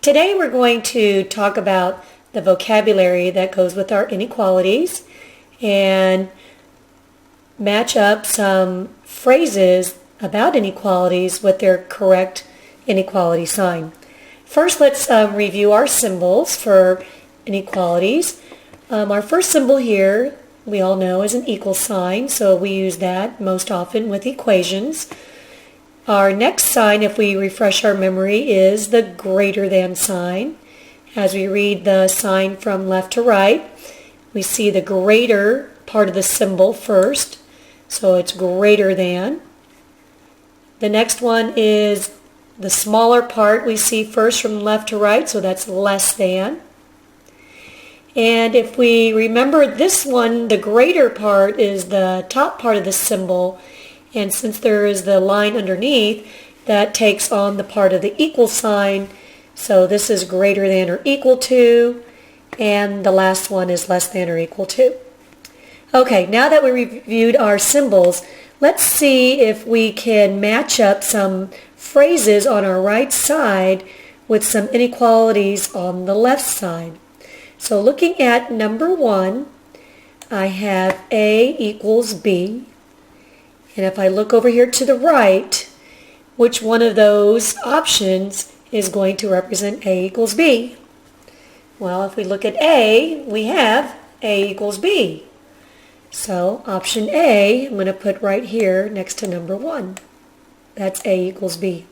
Today we're going to talk about the vocabulary that goes with our inequalities and match up some phrases about inequalities with their correct inequality sign. First, let's review our symbols for inequalities. Our first symbol here, we all know, is an equal sign, so we use that most often with equations. Our next sign, if we refresh our memory, is the greater than sign. As we read the sign from left to right, we see the greater part of the symbol first, so it's greater than. The next one is the smaller part we see first from left to right, so that's less than. And if we remember this one, the greater part is the top part of the symbol, and since there is the line underneath, that takes on the part of the equal sign, so this is greater than or equal to, and the last one is less than or equal to. Okay, now that we reviewed our symbols, let's see if we can match up some phrases on our right side with some inequalities on the left side. So looking at number 1, I have A equals B. And if I look over here to the right, which one of those options is going to represent A equals B? Well, if we look at A, we have A equals B. So option A, I'm going to put right here next to number 1. That's A equals B.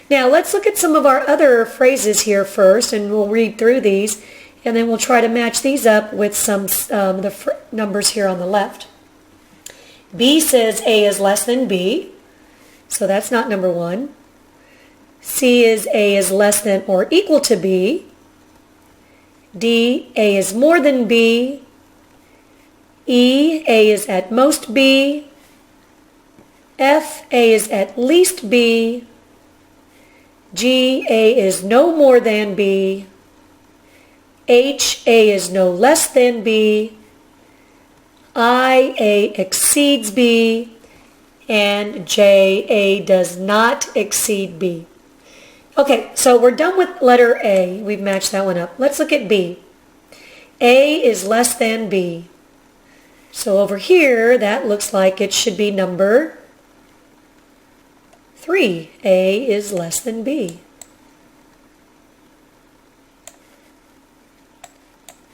Now let's look at some of our other phrases here first, and we'll read through these, and then we'll try to match these up with some numbers here on the left. B says A is less than B, so that's not number 1. C is A is less than or equal to B. D, A is more than B. E, A is at most B. F, A is at least B. G, A is no more than B. H, A is no less than B. I, A exceeds B. And J, A does not exceed B. Okay, so we're done with letter A. We've matched that one up. Let's look at B. A is less than B. So over here, that looks like it should be number 3. A is less than B.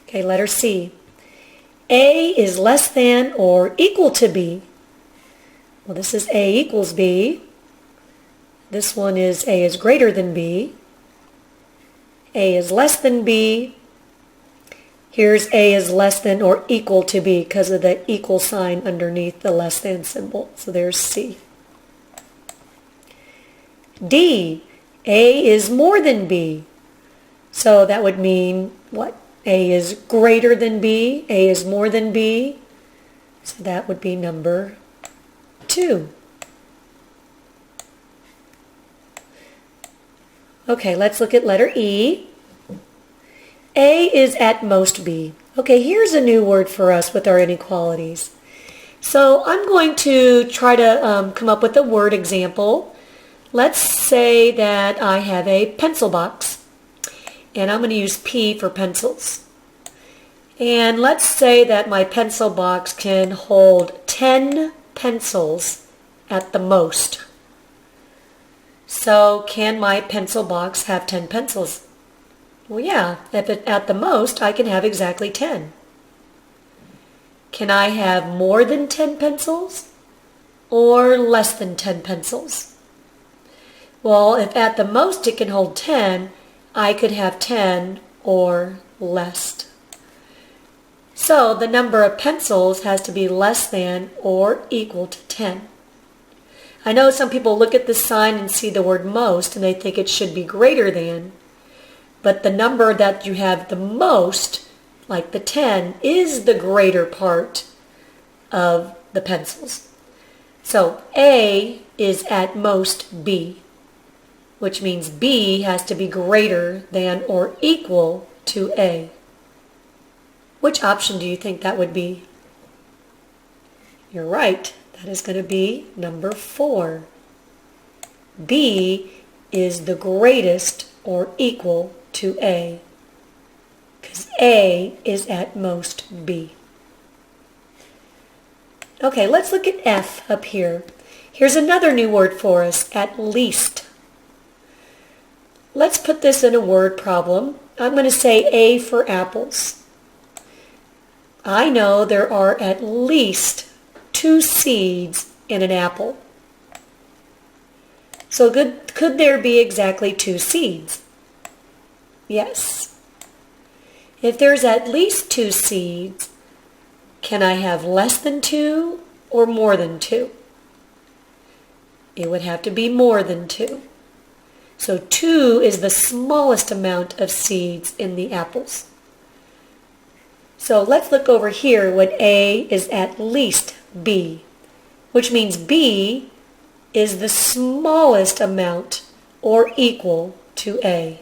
Okay, letter C. A is less than or equal to B. Well, this is A equals B. This one is A is greater than B. A is less than B. Here's A is less than or equal to B because of the equal sign underneath the less than symbol. So there's C. D, A is more than B. So that would mean what? A is greater than B. A is more than B. So that would be number 2. Okay, let's look at letter E. A is at most B. Okay, here's a new word for us with our inequalities. So I'm going to try to come up with a word example. Let's say that I have a pencil box, and I'm going to use P for pencils. And let's say that my pencil box can hold 10 pencils at the most. So can my pencil box have 10 pencils? Well, yeah, at the most, I can have exactly 10. Can I have more than 10 pencils or less than 10 pencils? Well, if at the most it can hold 10, I could have 10 or less. So the number of pencils has to be less than or equal to 10. I know some people look at this sign and see the word most and they think it should be greater than, but the number that you have the most, like the 10, is the greater part of the pencils. So A is at most B, which means B has to be greater than or equal to A. Which option do you think that would be? You're right. That is going to be number 4. B is the greatest or equal to A, because A is at most B. Okay, let's look at F up here. Here's another new word for us, at least. Let's put this in a word problem. I'm going to say A for apples. I know there are at least 2 seeds in an apple. So could there be exactly 2 seeds? Yes. If there's at least 2 seeds, can I have less than 2 or more than 2? It would have to be more than 2. So 2 is the smallest amount of seeds in the apples. So let's look over here when A is at least B, which means B is the smallest amount or equal to A.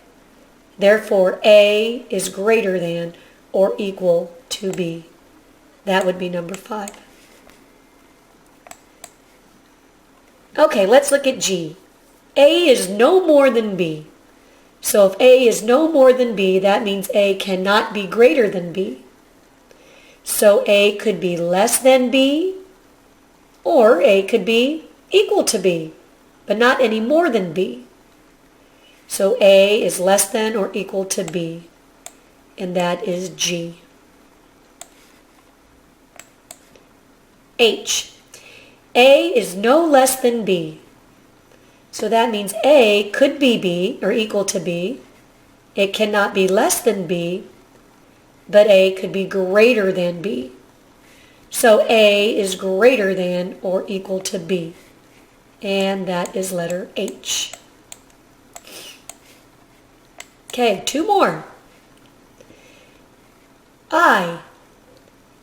Therefore, A is greater than or equal to B. That would be number 5. Okay, let's look at G. A is no more than B. So if A is no more than B, that means A cannot be greater than B. So A could be less than B, or A could be equal to B, but not any more than B. So A is less than or equal to B, and that is G. H. A is no less than B. So that means A could be B or equal to B. It cannot be less than B, but A could be greater than B. So A is greater than or equal to B. And that is letter H. Okay, 2 more. I.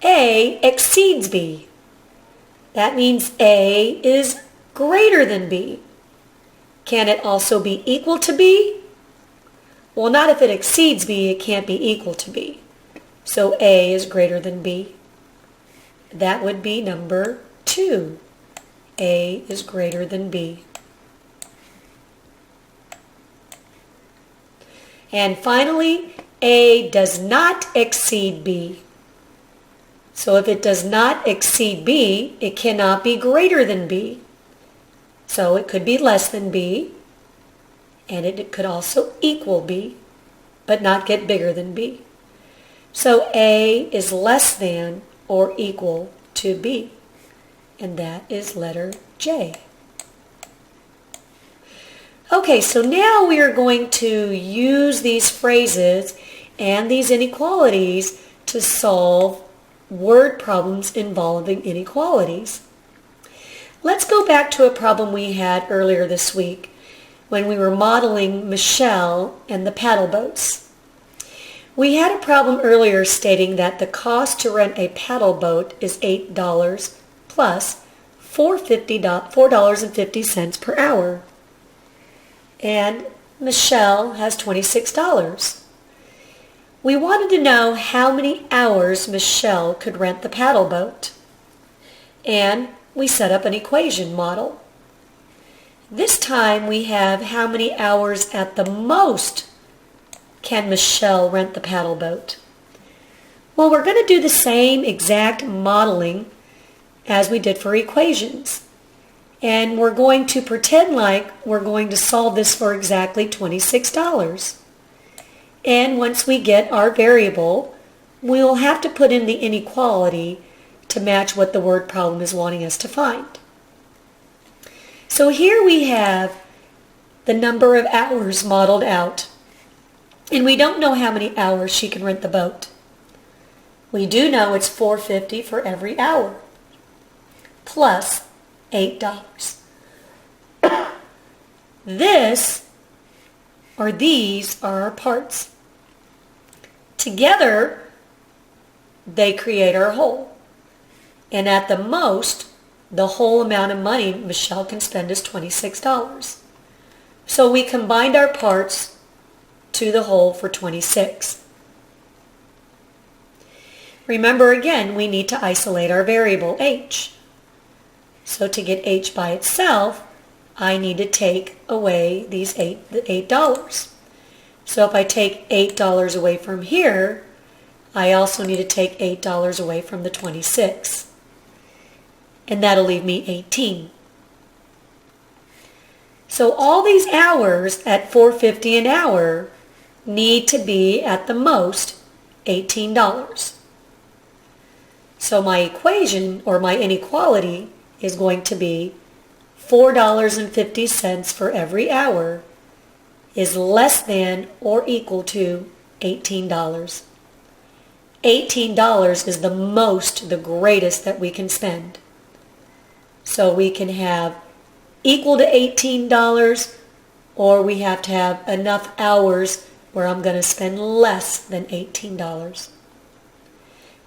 A exceeds B. That means A is greater than B. Can it also be equal to B? Well, not if it exceeds B, it can't be equal to B. So A is greater than B. That would be number 2. A is greater than B. And finally, A does not exceed B. So if it does not exceed B, it cannot be greater than B. So it could be less than B, and it could also equal B, but not get bigger than B. So A is less than or equal to B, and that is letter J. Okay, so now we are going to use these phrases and these inequalities to solve word problems involving inequalities. Let's go back to a problem we had earlier this week when we were modeling Michelle and the paddle boats. We had a problem earlier stating that the cost to rent a paddle boat is $8 plus $4.50 per hour. And Michelle has $26. We wanted to know how many hours Michelle could rent the paddle boat. And we set up an equation model. This time we have how many hours at the most can Michelle rent the paddle boat. Well, we're going to do the same exact modeling as we did for equations. And we're going to pretend like we're going to solve this for exactly $26. And once we get our variable, we'll have to put in the inequality to match what the word problem is wanting us to find. So here we have the number of hours modeled out. And we don't know how many hours she can rent the boat. We do know it's $4.50 for every hour, plus $8. These are our parts. Together, they create our whole. And at the most, the whole amount of money Michelle can spend is $26. So we combined our parts to the whole for 26. Remember again, we need to isolate our variable h. So to get h by itself, I need to take away the $8. So if I take $8 away from here, I also need to take $8 away from the 26. And that'll leave me 18. So all these hours at $4.50 an hour need to be at the most $18. So my equation, or my inequality, is going to be $4.50 for every hour is less than or equal to $18. $18 is the most, the greatest that we can spend. So we can have equal to $18, or we have to have enough hours where I'm going to spend less than $18.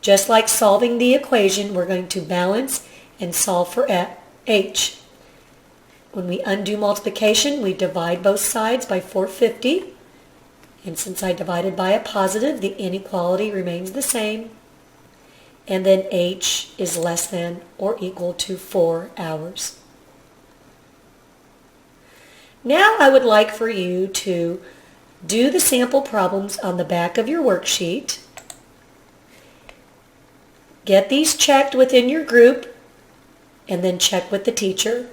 Just like solving the equation, we're going to balance and solve for h. When we undo multiplication, we divide both sides by 450. And since I divided by a positive, the inequality remains the same. And then h is less than or equal to 4 hours. Now I would like for you to do the sample problems on the back of your worksheet. Get these checked within your group and then check with the teacher.